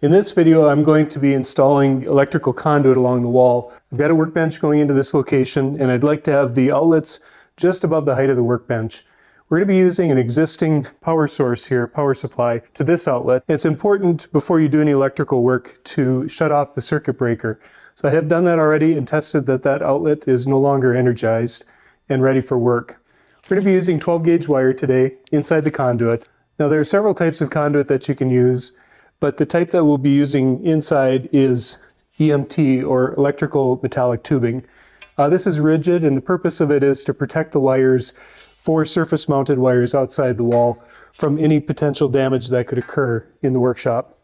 In this video, I'm going to be installing electrical conduit along the wall. I've got a workbench going into this location, and I'd like to have the outlets just above the height of the workbench. We're going to be using an existing power source here, power supply, to this outlet. It's important before you do any electrical work to shut off the circuit breaker. So I have done that already and tested that that outlet is no longer energized and ready for work. We're going to be using 12 gauge wire today inside the conduit. Now there are several types of conduit that you can use, but the type that we'll be using inside is EMT, or electrical metallic tubing. This is rigid, and the purpose of it is to protect the wires for surface mounted wires outside the wall from any potential damage that could occur in the workshop.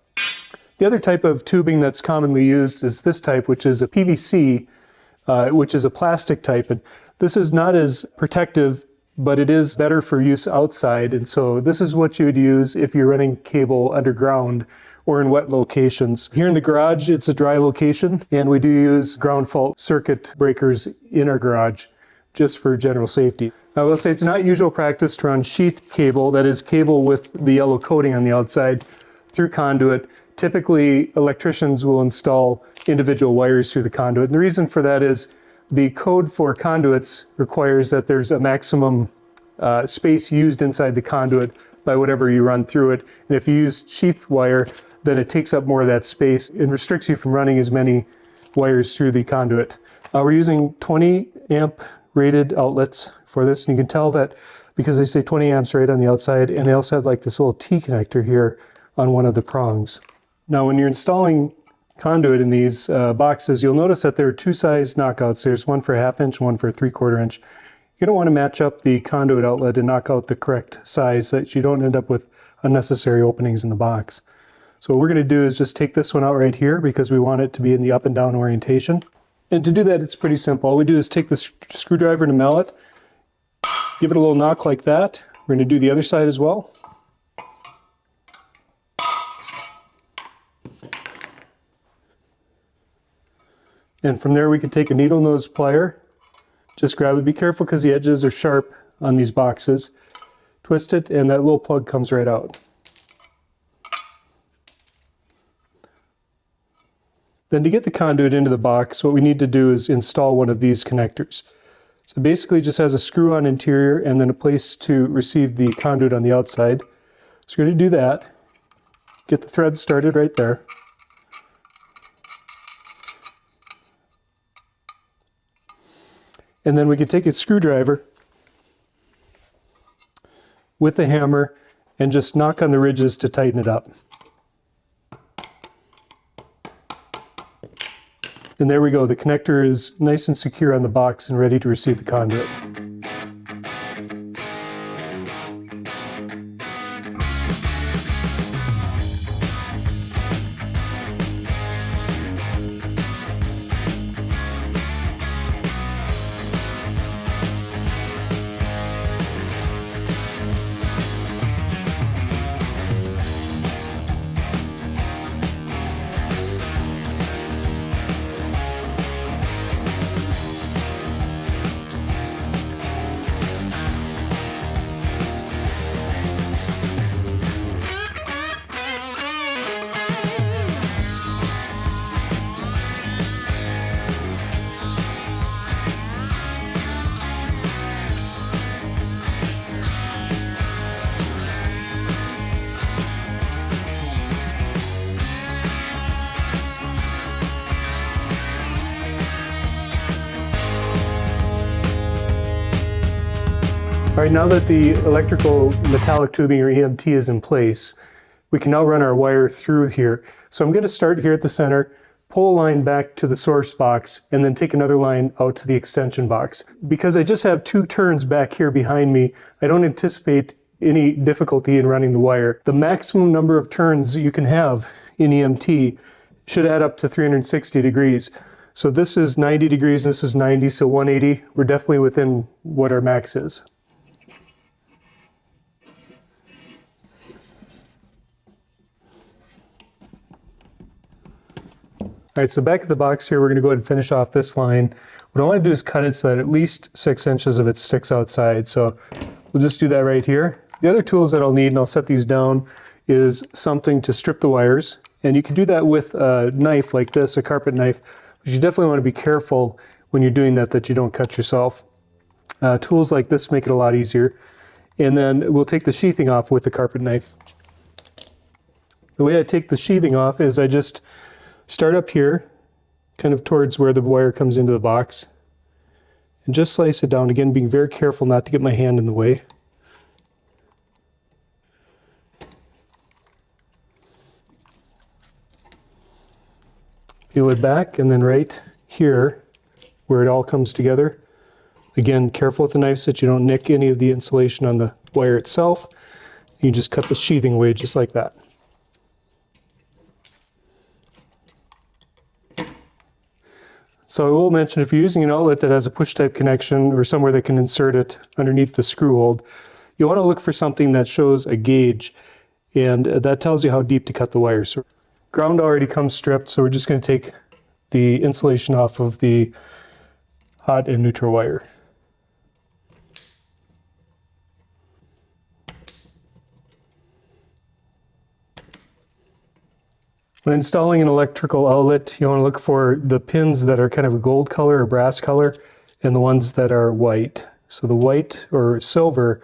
The other type of tubing that's commonly used is this type, which is a PVC, which is a plastic type. And this is not as protective, but it is better for use outside. And so this is what you would use if you're running cable underground or in wet locations. Here in the garage, it's a dry location, and we do use ground fault circuit breakers in our garage just for general safety. I will say it's not usual practice to run sheathed cable, that is cable with the yellow coating on the outside, through conduit. Typically, electricians will install individual wires through the conduit. And the reason for that is the code for conduits requires that there's a maximum space used inside the conduit by whatever you run through it. And if you use sheath wire, then it takes up more of that space and restricts you from running as many wires through the conduit. We're using 20 amp rated outlets for this, and you can tell that because they say 20 amps right on the outside, and they also have like this little T connector here on one of the prongs. Now when you're installing conduit in these boxes, you'll notice that there are two size knockouts. There's one for a 1/2 inch and one for a 3/4 inch. You don't want to match up the conduit outlet and knock out the correct size so that you don't end up with unnecessary openings in the box. So what we're going to do is just take this one out right here because we want it to be in the up and down orientation. And to do that, it's pretty simple. All we do is take the screwdriver and a mallet, give it a little knock like that. We're going to do the other side as well. And from there we can take a needle nose plier, just grab it, be careful because the edges are sharp on these boxes, twist it, and that little plug comes right out. Then to get the conduit into the box, what we need to do is install one of these connectors. So basically it just has a screw-on interior and then a place to receive the conduit on the outside. So we're going to do that, get the thread started right there. And then we can take a screwdriver with a hammer and just knock on the ridges to tighten it up. And there we go, the connector is nice and secure on the box and ready to receive the conduit. All right, now that the electrical metallic tubing, or EMT, is in place, we can now run our wire through here. So I'm going to start here at the center, pull a line back to the source box, and then take another line out to the extension box. Because I just have two turns back here behind me, I don't anticipate any difficulty in running the wire. The maximum number of turns you can have in EMT should add up to 360 degrees. So this is 90 degrees, this is 90, so 180. We're definitely within what our max is. All right, so back at the box here, we're going to go ahead and finish off this line. What I want to do is cut it so that at least 6 inches of it sticks outside. So we'll just do that right here. The other tools that I'll need, and I'll set these down, is something to strip the wires And you can do that with a knife like this, a carpet knife, but you definitely want to be careful when you're doing that, that you don't cut yourself. Tools like this make it a lot easier. And then we'll take the sheathing off with the carpet knife. The way I take the sheathing off is I just start up here, kind of towards where the wire comes into the box, and just slice it down, again being very careful not to get my hand in the way. Peel it back, and then right here where it all comes together, again careful with the knife so that you don't nick any of the insulation on the wire itself. You just cut the sheathing away just like that. So I will mention, if you're using an outlet that has a push type connection or somewhere that can insert it underneath the screw hold, you want to look for something that shows a gauge, and that tells you how deep to cut the wire. So ground already comes stripped, so we're just going to take the insulation off of the hot and neutral wire. When installing an electrical outlet, you want to look for the pins that are kind of a gold color or brass color and the ones that are white. So the white or silver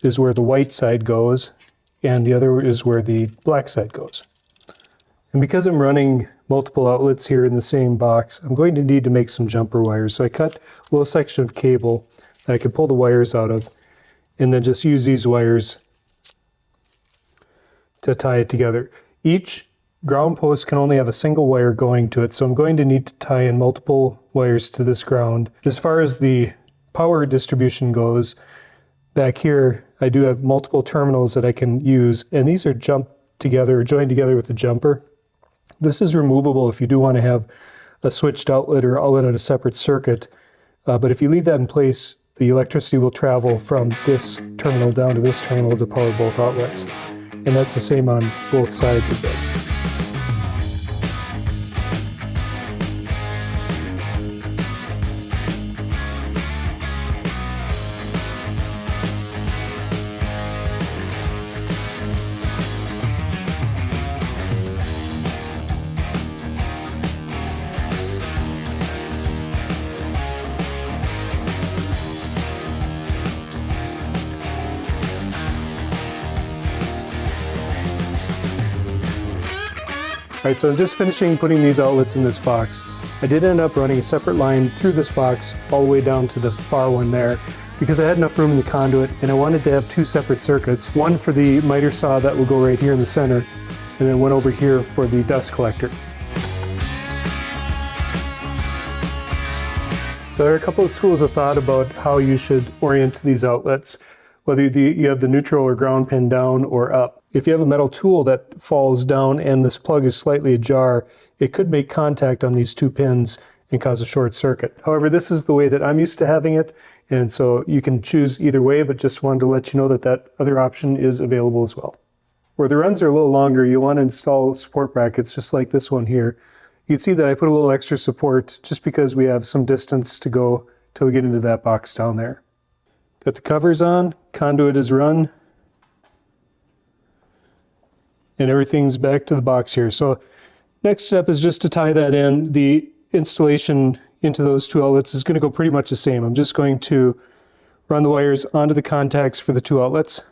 is where the white side goes, and the other is where the black side goes. And because I'm running multiple outlets here in the same box, I'm going to need to make some jumper wires. So I cut a little section of cable that I can pull the wires out of, and then just use these wires to tie it together. Each ground post can only have a single wire going to it, so I'm going to need to tie in multiple wires to this ground. As far as the power distribution goes, back here I do have multiple terminals that I can use, and these are joined together with a jumper. This is removable if you do want to have a switched outlet or outlet on a separate circuit, but if you leave that in place, the electricity will travel from this terminal down to this terminal to power both outlets. And that's the same on both sides of this. Alright, so I'm just finishing putting these outlets in this box. I did end up running a separate line through this box all the way down to the far one there because I had enough room in the conduit and I wanted to have two separate circuits. One for the miter saw that will go right here in the center, and then one over here for the dust collector. So there are a couple of schools of thought about how you should orient these outlets, whether you have the neutral or ground pin down or up. If you have a metal tool that falls down and this plug is slightly ajar, it could make contact on these two pins and cause a short circuit. However, this is the way that I'm used to having it, and so you can choose either way, but just wanted to let you know that that other option is available as well. Where the runs are a little longer, you want to install support brackets just like this one here. You can see that I put a little extra support just because we have some distance to go till we get into that box down there. Got the covers on, conduit is run, and everything's back to the box here. So next step is just to tie that in. The installation into those two outlets is going to go pretty much the same. I'm just going to run the wires onto the contacts for the two outlets,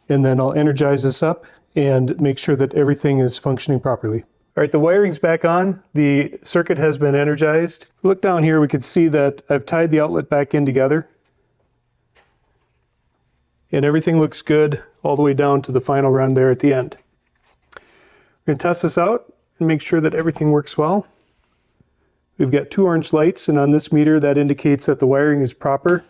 and then I'll energize this up and make sure that everything is functioning properly. All right, the wiring's back on. The circuit has been energized. If we look down here, we can see that I've tied the outlet back in together, and everything looks good all the way down to the final run there at the end. We're going to test this out and make sure that everything works well. We've got two orange lights, and on this meter that indicates that the wiring is proper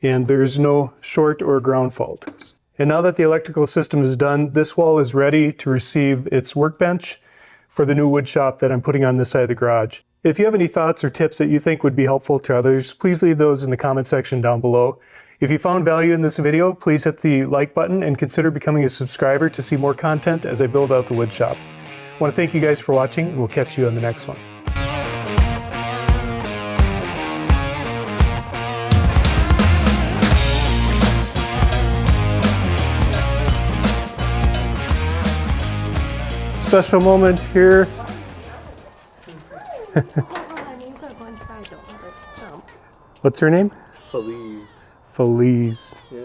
and there's no short or ground fault. And now that the electrical system is done, this wall is ready to receive its workbench for the new wood shop that I'm putting on this side of the garage. If you have any thoughts or tips that you think would be helpful to others, please leave those in the comment section down below. If you found value in this video, please hit the like button and consider becoming a subscriber to see more content as I build out the wood shop. I want to thank you guys for watching, and we'll catch you on the next one. special moment here. What's her name? Feliz. Feliz. Yeah.